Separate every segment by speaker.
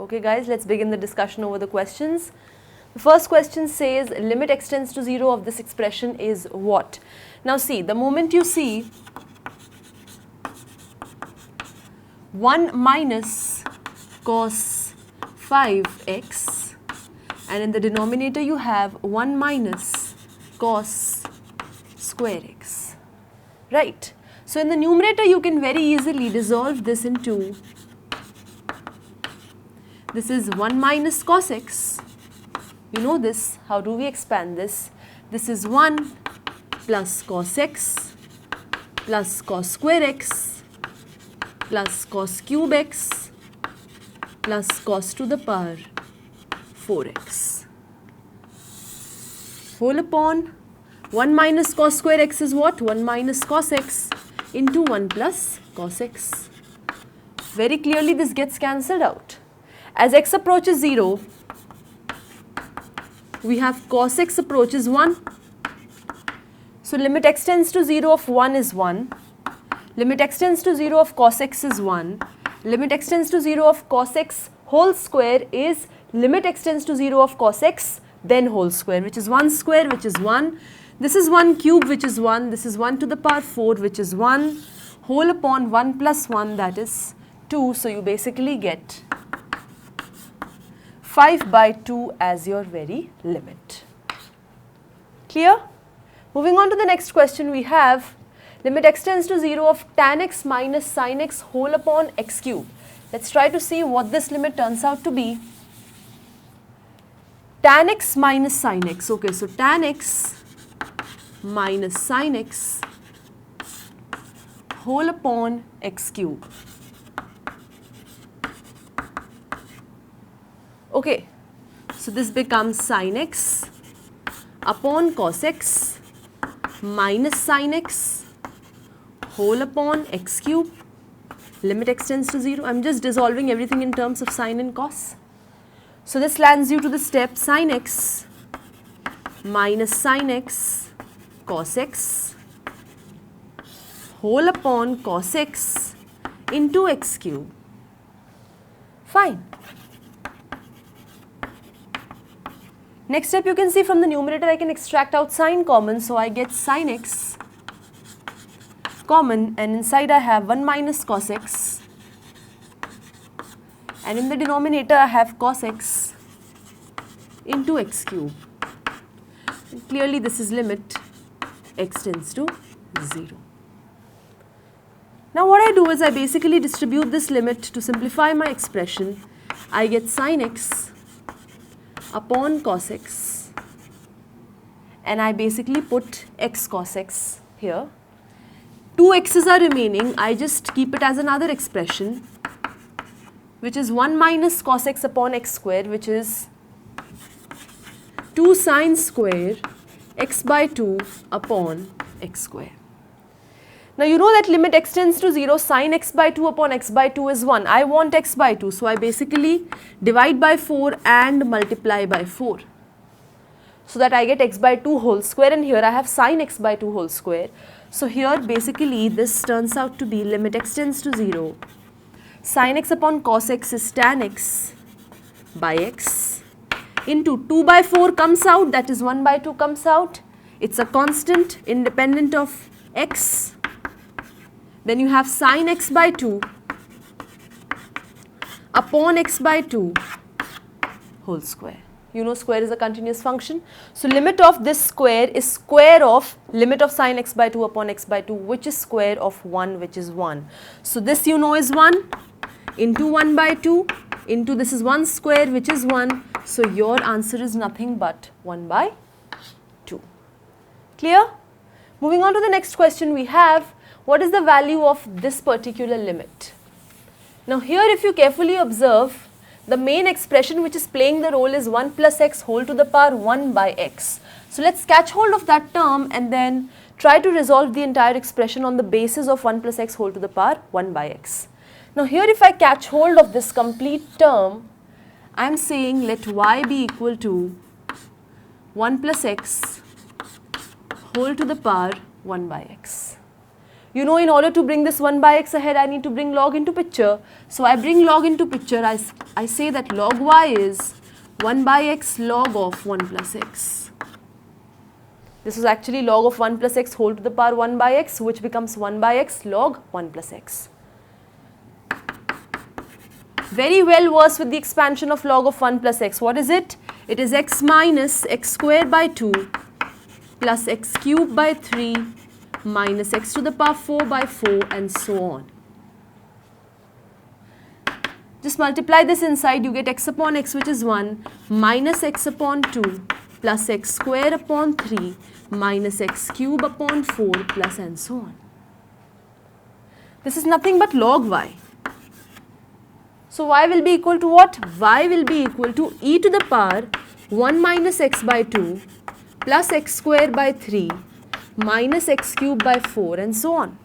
Speaker 1: Okay guys, let's begin the discussion over the questions. The first question says limit x tends to 0 of this expression is what? Now see, the moment you see 1 minus cos 5x and in the denominator you have 1 minus cos square x, right? So in the numerator you can very easily dissolve this into, this is 1 minus cos x, you know this, how do we expand this? This is 1 plus cos x plus cos square x plus cos cube x plus cos to the power 4x whole upon 1 minus cos square x is what? 1 minus cos x into 1 plus cos x. Very clearly this gets cancelled out. As x approaches 0, we have cos x approaches 1. So limit x tends to 0 of 1 is 1. Limit x tends to 0 of cos x is 1. Limit x tends to 0 of cos x whole square is limit x tends to 0 of cos x then whole square, which is 1 square, which is 1. This is 1 cube, which is 1. This is 1 to the power 4, which is 1. Whole upon 1 plus 1, that is 2. So you basically get 5 by 2 as your very limit. Clear? Moving on to the next question, we have limit x tends to 0 of tan x minus sin x whole upon x cube. Let's try to see what this limit turns out to be. Tan x minus sin x. Okay, so tan x minus sin x whole upon x cube. Okay, so this becomes sin x upon cos x minus sin x whole upon x cube. Limit x tends to 0. I'm just dissolving everything in terms of sin and cos. So this lands you to the step sin x minus sin x cos x whole upon cos x into x cube. Fine. Next step, you can see from the numerator I can extract out sin common, so I get sin x common and inside I have 1 minus cos x and in the denominator I have cos x into x cube. And clearly this is limit x tends to 0. Now what I do is I basically distribute this limit to simplify my expression. I get sin x upon cos x and I basically put x cos x here. 2 x's are remaining, I just keep it as another expression which is 1 minus cos x upon x square, which is 2 sin square x by 2 upon x square. Now you know that limit x tends to 0, sin x by 2 upon x by 2 is 1. I want x by 2, so I basically divide by 4 and multiply by 4. So that I get x by 2 whole square and here I have sin x by 2 whole square. So here basically this turns out to be limit x tends to 0. Sin x upon cos x is tan x by x into 2 by 4 comes out, that is 1 by 2 comes out. It's a constant independent of x. Then you have sin x by 2 upon x by 2 whole square. You know square is a continuous function. So limit of this square is square of limit of sin x by 2 upon x by 2, which is square of 1, which is 1. So this you know is 1 into 1 by 2 into this is 1 square, which is 1. So your answer is nothing but 1 by 2. Clear? Moving on to the next question, we have what is the value of this particular limit? Now here if you carefully observe, the main expression which is playing the role is 1 plus x whole to the power 1 by x. So let's catch hold of that term and then try to resolve the entire expression on the basis of 1 plus x whole to the power 1 by x. Now here if I catch hold of this complete term, I am saying let y be equal to 1 plus x whole to the power 1 by x. You know, in order to bring this 1 by x ahead, I need to bring log into picture. So I bring log into picture, I I say that log y is 1 by x log of 1 plus x. This is actually log of 1 plus x whole to the power 1 by x, which becomes 1 by x log 1 plus x. Very well versed with the expansion of log of 1 plus x. What is it? It is x minus x squared by 2 plus x cubed by 3 minus x to the power 4 by 4 and so on. Just multiply this inside, you get x upon x, which is 1, minus x upon 2 plus x square upon 3 minus x cube upon 4 plus and so on. This is nothing but log y. So y will be equal to what? Y will be equal to e to the power 1 minus x by 2 plus x square by 3 minus x cube by 4 and so on.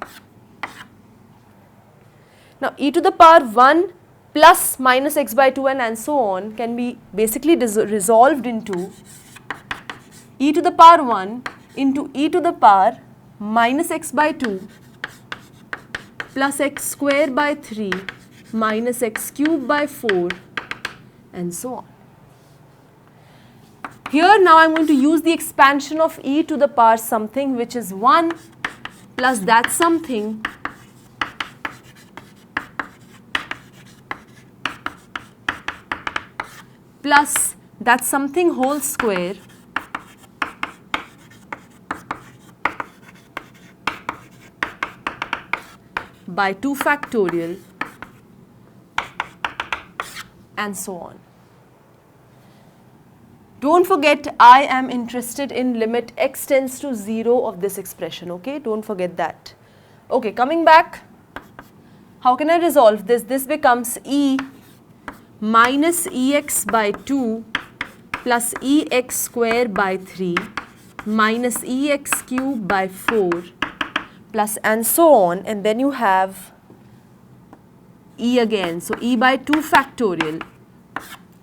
Speaker 1: Now e to the power 1 plus minus x by 2 and so on can be basically resolved into e to the power 1 into e to the power minus x by 2 plus x square by 3 minus x cube by 4 and so on. Here now I am going to use the expansion of e to the power something which is 1 plus that something plus that something whole square by 2 factorial and so on. Don't forget, I am interested in limit x tends to 0 of this expression, okay? Don't forget that. Okay, coming back, how can I resolve this? This becomes e minus ex by 2 plus ex square by 3 minus ex cube by 4 plus and so on, and then you have e again. So e by 2 factorial.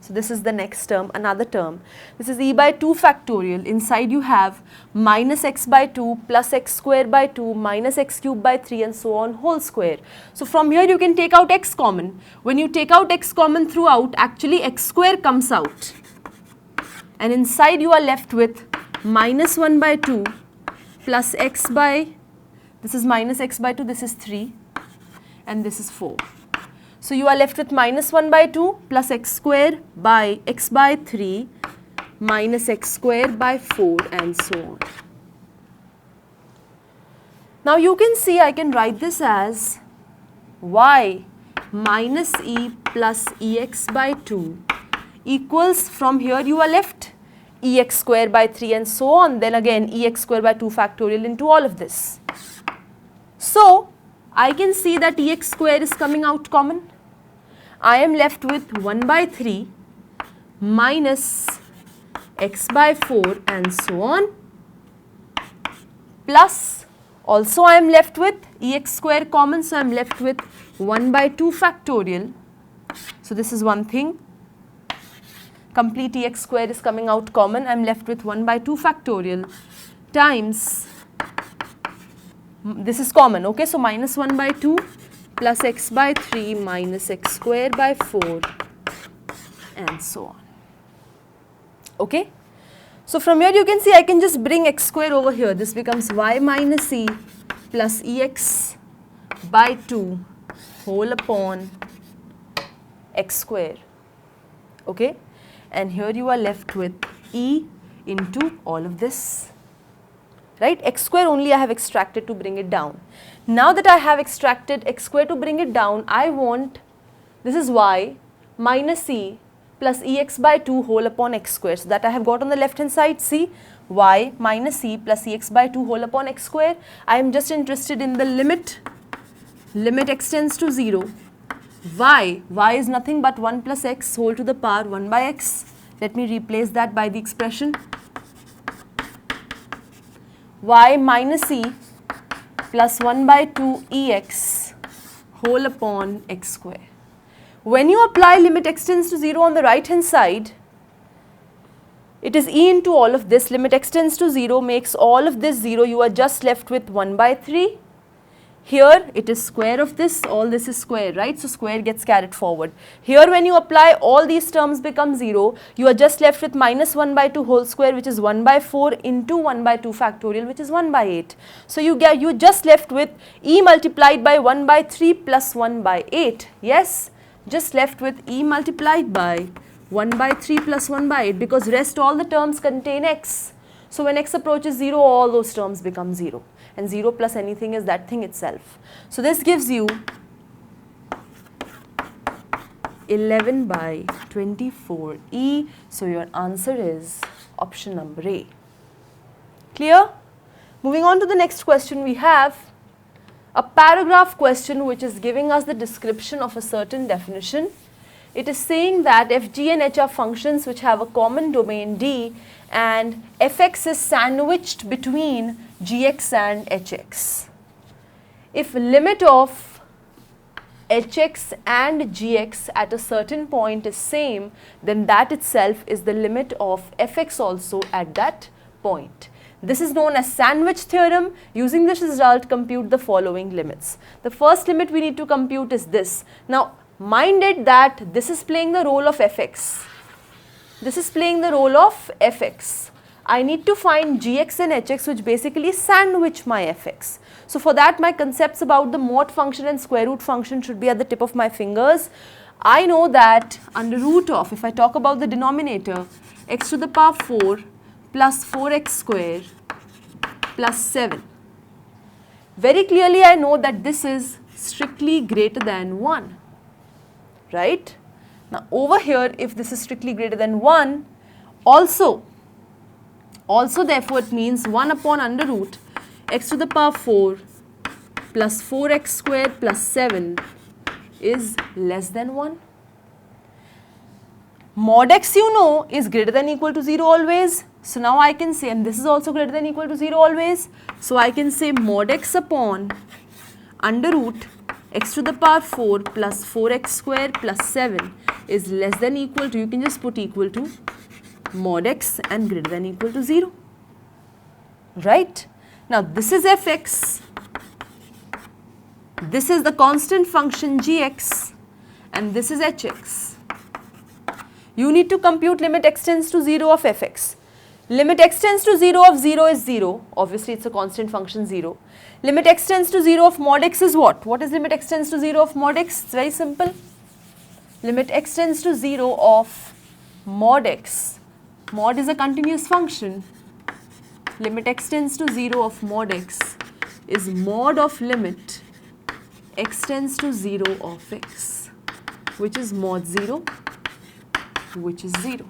Speaker 1: So this is the next term, another term. This is e by 2 factorial. Inside you have minus x by 2 plus x square by 2 minus x cube by 3 and so on whole square. So from here you can take out x common. When you take out x common throughout, actually x square comes out. And inside you are left with minus 1 by 2 plus x by, this is minus x by 2, this is 3 and this is 4. So you are left with minus 1 by 2 plus x square by x by 3 minus x square by 4 and so on. Now you can see I can write this as y minus e plus ex by 2 equals, from here you are left ex square by 3 and so on, then again ex square by 2 factorial into all of this. So I can see that ex square is coming out common. I am left with 1 by 3 minus x by 4 and so on, plus also I am left with ex square common, so I am left with 1 by 2 factorial. So this is one thing, complete ex square is coming out common. I am left with 1 by 2 factorial times, this is common, okay, so minus 1 by 2 plus x by 3 minus x square by 4 and so on. Okay. So from here you can see I can just bring x square over here. This becomes y minus e plus ex by 2 whole upon x square. Okay. And here you are left with e into all of this. Right, x square only I have extracted to bring it down. Now that I have extracted x square to bring it down, I want, this is y minus e plus ex by 2 whole upon x square. So that I have got on the left hand side, see, y minus e plus ex by 2 whole upon x square. I am just interested in the limit x tends to 0, y is nothing but 1 plus x whole to the power 1 by x. Let me replace that by the expression y minus e plus 1 by 2 ex whole upon x square. When you apply limit x tends to 0 on the right hand side, it is e into all of this. Limit x tends to 0 makes all of this 0. You are just left with 1 by 3 Here it is square of this, all this is square, right? So square gets carried forward. Here when you apply, all these terms become 0. You are just left with minus 1 by 2 whole square, which is 1 by 4 into 1 by 2 factorial, which is 1 by 8. So you just left with e multiplied by 1 by 3 plus 1 by 8. Yes, just left with e multiplied by 1 by 3 plus 1 by 8, because rest all the terms contain x. So when x approaches 0, all those terms become 0. And 0 plus anything is that thing itself. So this gives you 11 by 24e. So your answer is option number A. Clear? Moving on to the next question, we have a paragraph question which is giving us the description of a certain definition. It is saying that f, g and h are functions which have a common domain D, and fx is sandwiched between gx and hx. If limit of hx and gx at a certain point is same, then that itself is the limit of fx also at that point. This is known as sandwich theorem. Using this result, compute the following limits. The first limit we need to compute is this. Now, mind it that this is playing the role of fx. This is playing the role of fx. I need to find gx and hx, which basically sandwich my fx. So for that, my concepts about the mod function and square root function should be at the tip of my fingers. I know that under root of, if I talk about the denominator, x to the power 4 plus 4x square plus 7. Very clearly I know that this is strictly greater than 1. Right? Now over here, if this is strictly greater than 1, also therefore it means 1 upon under root x to the power 4 plus 4x square plus 7 is less than 1. Mod x, you know, is greater than equal to 0 always. So now I can say, and this is also greater than equal to 0 always. So I can say mod x upon under root x to the power 4 plus 4x square plus 7 is less than equal to, you can just put equal to mod x and greater than equal to 0. Right? Now this is fx, this is the constant function gx, and this is hx. You need to compute limit x tends to 0 of fx. Limit x tends to 0 of 0 is 0. Obviously, it's a constant function 0. Limit x tends to 0 of mod x is what? What is limit x tends to 0 of mod x? It's very simple. Limit x tends to 0 of mod x. Mod is a continuous function. Limit x tends to 0 of mod x is mod of limit x tends to 0 of x, which is mod 0, which is 0.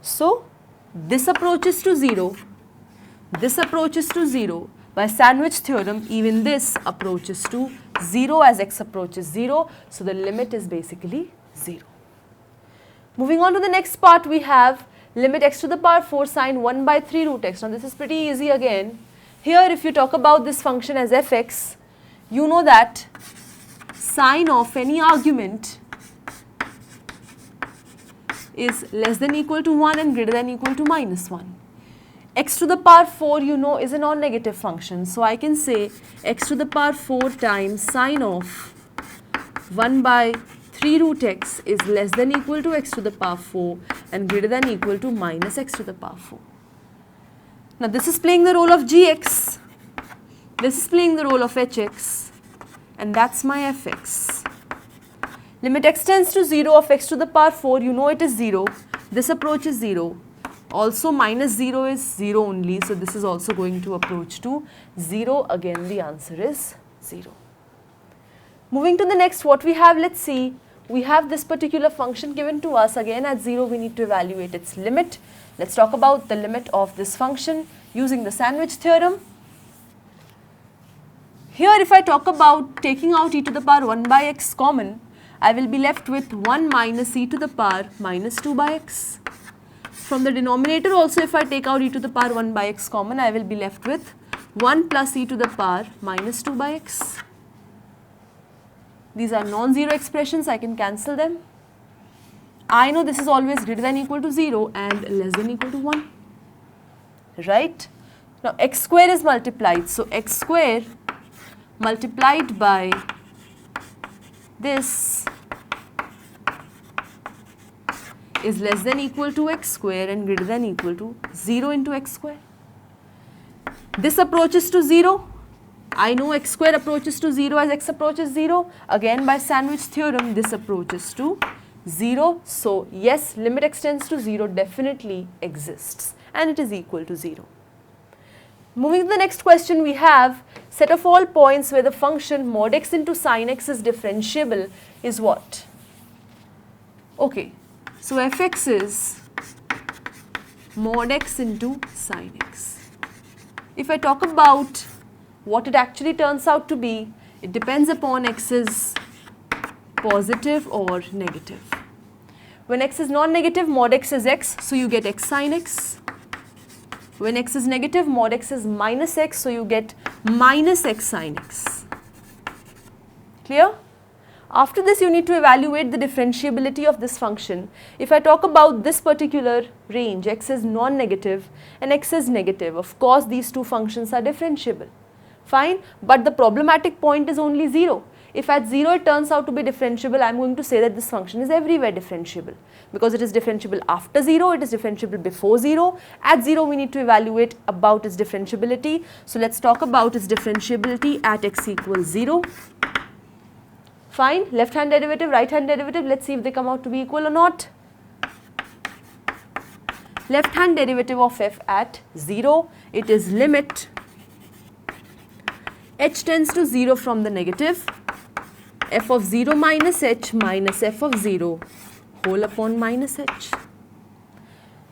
Speaker 1: So, this approaches to 0, this approaches to 0. By sandwich theorem, even this approaches to 0 as x approaches 0. So, the limit is basically 0. Moving on to the next part, we have limit x to the power 4 sine 1 by 3 root x. Now, this is pretty easy again. Here, if you talk about this function as fx, you know that sine of any argument is less than equal to 1 and greater than equal to minus 1. X to the power 4, you know, is a non-negative function. So I can say x to the power 4 times sine of 1 by 3 root x is less than equal to x to the power 4 and greater than equal to minus x to the power 4. Now this is playing the role of gx, this is playing the role of hx, and that's my fx. Limit x tends to 0 of x to the power 4, you know it is 0. This approach is 0. Also minus 0 is 0 only, so this is also going to approach to 0. Again, the answer is 0. Moving to the next, what we have, let's see. We have this particular function given to us. Again, at 0, we need to evaluate its limit. Let's talk about the limit of this function using the sandwich theorem. Here, if I talk about taking out e to the power 1 by x common, I will be left with 1 minus e to the power minus 2 by x. From the denominator also, if I take out e to the power 1 by x common, I will be left with 1 plus e to the power minus 2 by x. These are non-zero expressions, I can cancel them. I know this is always greater than equal to 0 and less than equal to 1. Right? Now x square is multiplied, so x square multiplied by this is less than equal to x square and greater than equal to 0 into x square. This approaches to 0. I know x square approaches to 0 as x approaches 0. Again, by sandwich theorem, this approaches to 0. So, yes, limit extends to 0 definitely exists and it is equal to 0. Moving to the next question, we have set of all points where the function mod x into sin x is differentiable is what? Okay, so fx is mod x into sin x. If I talk about what it actually turns out to be, it depends upon x's positive or negative. When x is non-negative, mod x is x, so you get x sin x. When x is negative, mod x is minus x, so you get minus x sin x. Clear? After this, you need to evaluate the differentiability of this function. If I talk about this particular range, x is non-negative and x is negative, of course these two functions are differentiable. Fine, but the problematic point is only 0. If at 0 it turns out to be differentiable, I am going to say that this function is everywhere differentiable. Because it is differentiable after 0, it is differentiable before 0. At 0 we need to evaluate about its differentiability. So let's talk about its differentiability at x equals 0. Fine, left hand derivative, right hand derivative, let's see if they come out to be equal or not. Left hand derivative of f at 0, it is limit h tends to 0 from the negative, f of 0 minus h minus f of 0 whole upon minus h.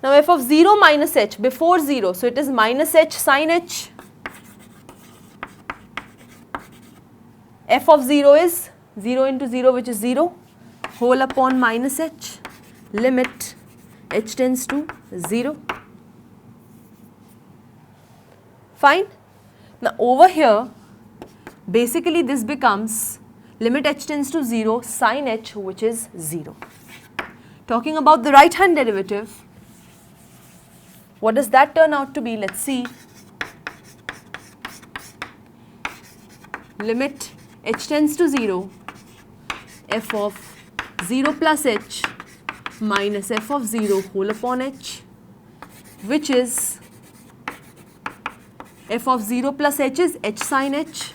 Speaker 1: Now f of 0 minus h before 0, so it is minus h sin h. F of 0 is 0 into 0, which is 0, whole upon minus h, limit h tends to 0. Fine. Now over here, basically this becomes limit h tends to 0 sin h, which is 0. Talking about the right hand derivative, what does that turn out to be? Let's see. Limit h tends to 0, f of 0 plus h minus f of 0 whole upon h, which is f of 0 plus h is h sin h.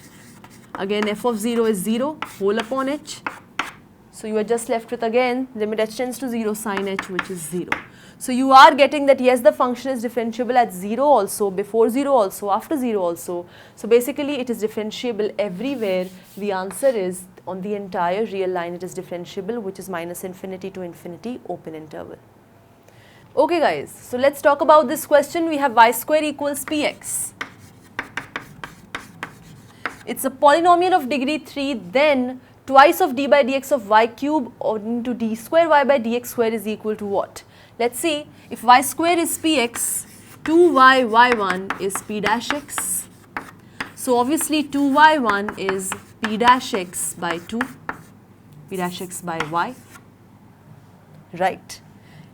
Speaker 1: Again f of 0 is 0 whole upon h. So you are just left with again limit h tends to 0 sin h, which is 0. So you are getting that yes, the function is differentiable at 0 also, before 0 also, after 0 also. So basically it is differentiable everywhere. The answer is on the entire real line it is differentiable, which is minus infinity to infinity open interval. Okay guys, so let's talk about this question. We have y square equals px. It's a polynomial of degree 3, then twice of d by dx of y cube or into d square y by dx square is equal to what? Let's see, if y square is px, 2y y1 is p dash x. So obviously 2y1 is p dash x by 2, p dash x by y. Right.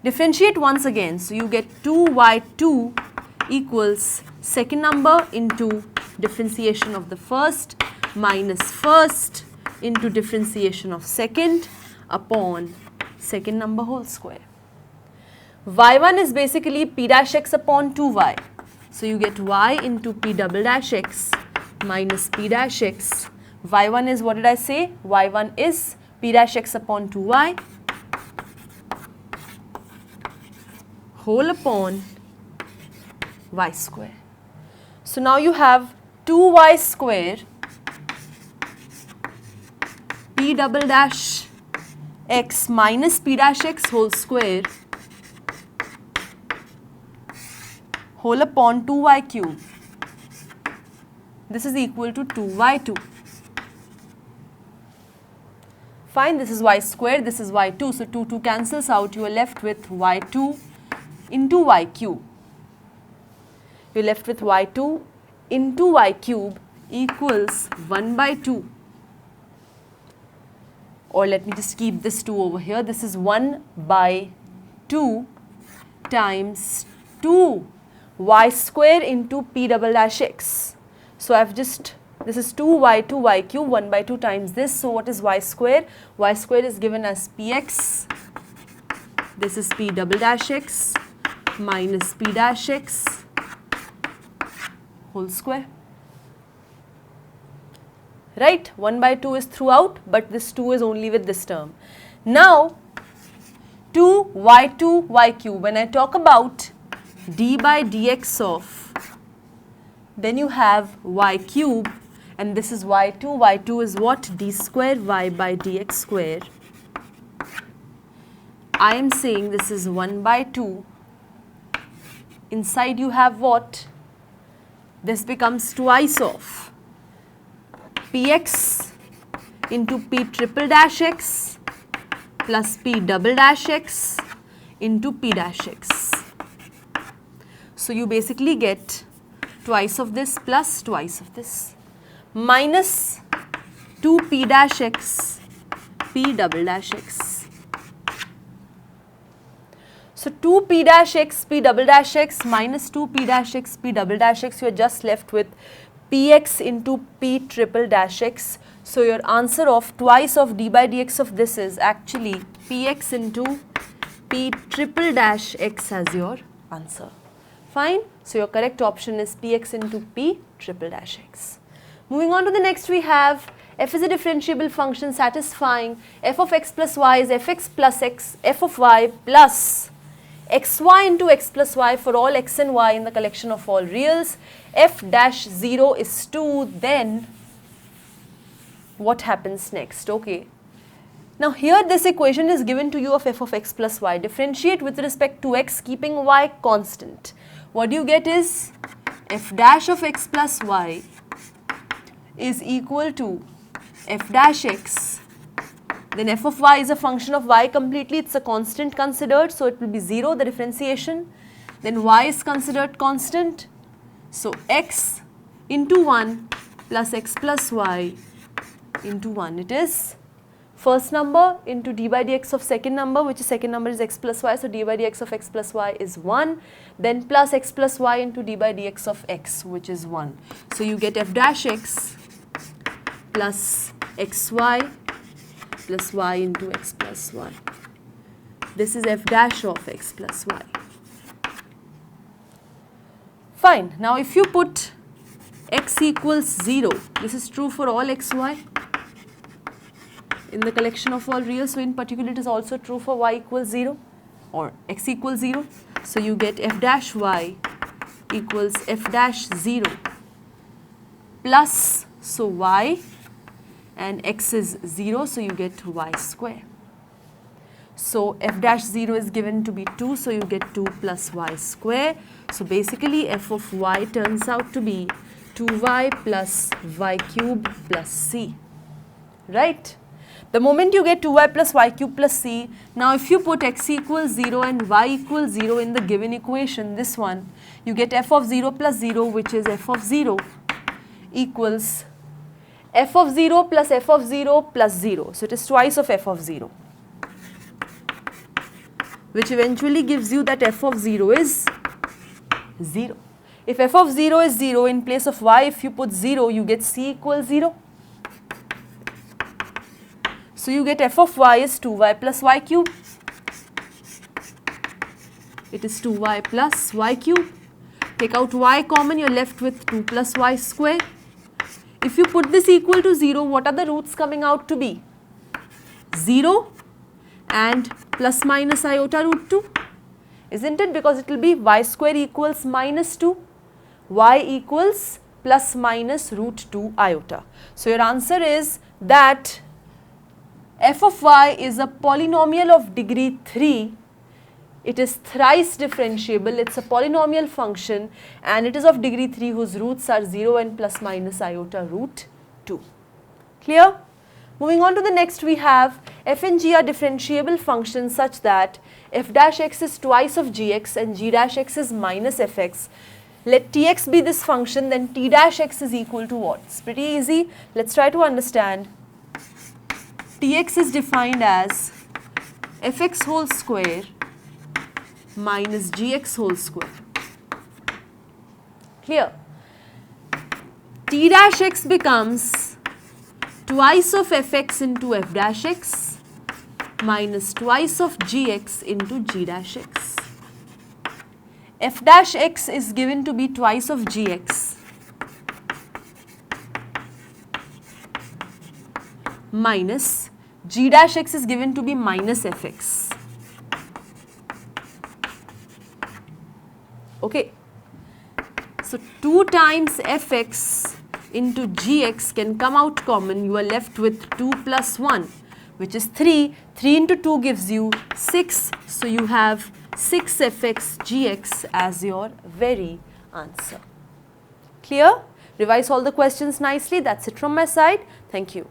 Speaker 1: Differentiate once again. So you get 2y2 equals second number into differentiation of the first minus first into differentiation of second upon second number whole square. y1 is basically p dash x upon 2y. So you get y into p double dash x minus p dash x. y1 is, what did I say? y1 is p dash x upon 2y whole upon y square. So now you have 2y square p double dash x minus p dash x whole square whole upon 2y cube. This is equal to 2y2. Fine, this is y square, this is y2. So 2 cancels out. You are left with y2 into y cube. You are left with y2 into y cube equals 1 by 2. Or let me just keep this 2 over here. This is 1 by 2 times 2 y square into p double dash x. So I have just This is 2y cube 1 by 2 times this. So what is y square? Y square is given as px. This is p double dash x minus p dash x whole square. Right? 1 by 2 is throughout, but this 2 is only with this term. Now 2 y cube. When I talk about d by dx of, then you have y cube, and this is y2. y2 is what? D square y by dx square. I am saying this is 1 by 2. Inside you have what? This becomes twice of px into p triple dash x plus p double dash x into p dash x. So you basically get twice of this plus twice of this minus 2p dash x p double dash x. So 2p dash x p double dash x minus 2p dash x p double dash x, you are just left with px into p triple dash x. So your answer of twice of d by dx of this is actually px into p triple dash x as your answer. Fine. So your correct option is px into p triple dash x. Moving on to the next, we have f is a differentiable function satisfying f of x plus y is fx plus x f of y plus xy into x plus y for all x and y in the collection of all reals. F dash 0 is 2, then what happens next? Okay. Now here this equation is given to you of f of x plus y. Differentiate with respect to x keeping y constant. What you get is f dash of x plus y is equal to f dash x. Then f of y is a function of y completely, it's a constant considered, so it will be 0, the differentiation. Then y is considered constant, so x into 1 plus x plus y into 1. It is first number into d by dx of second number, which is second number is x plus y, so d by dx of x plus y is 1. Then plus x plus y into d by dx of x, which is 1. So you get f dash x plus xy plus y into x plus y. This is f dash of x plus y. Fine. Now if you put x equals 0, this is true for all xy in the collection of all reals. So in particular it is also true for y equals 0 or x equals 0. So you get f dash y equals f dash 0 plus, so y, and x is 0, so you get y square. So f dash 0 is given to be 2, so you get 2 plus y square. So basically f of y turns out to be 2y plus y cube plus c. Right? The moment you get 2y plus y cube plus c, now if you put x equals 0 and y equals 0 in the given equation, this one, you get f of 0 plus 0, which is f of 0 equals f of 0 plus f of 0 plus 0. So it is twice of f of 0, which eventually gives you that f of 0 is 0. If f of 0 is 0, in place of y, if you put 0, you get c equals 0. So you get f of y is 2y plus y cube. It is 2y plus y cube. Take out y common, you are left with 2 plus y square. If you put this equal to 0, what are the roots coming out to be? 0 and plus minus iota root 2, isn't it? Because it will be y square equals minus 2, y equals plus minus root 2 iota. So your answer is that f of y is a polynomial of degree 3. It is thrice differentiable, it's a polynomial function, and it is of degree 3 whose roots are 0 and plus minus iota root 2. Clear? Moving on to the next, we have f and g are differentiable functions such that f dash x is twice of gx and g dash x is minus fx. Let tx be this function, then t dash x is equal to what? It's pretty easy. Let's try to understand. Tx is defined as fx whole square minus gx whole square. Clear? T dash x becomes twice of fx into f dash x minus twice of gx into g dash x. F dash x is given to be twice of gx minus g dash x is given to be minus fx. Okay. So 2 times fx into gx can come out common. You are left with 2 plus 1, which is 3. 3 into 2 gives you 6. So you have 6 fx gx as your very answer. Clear? Revise all the questions nicely. That's it from my side. Thank you.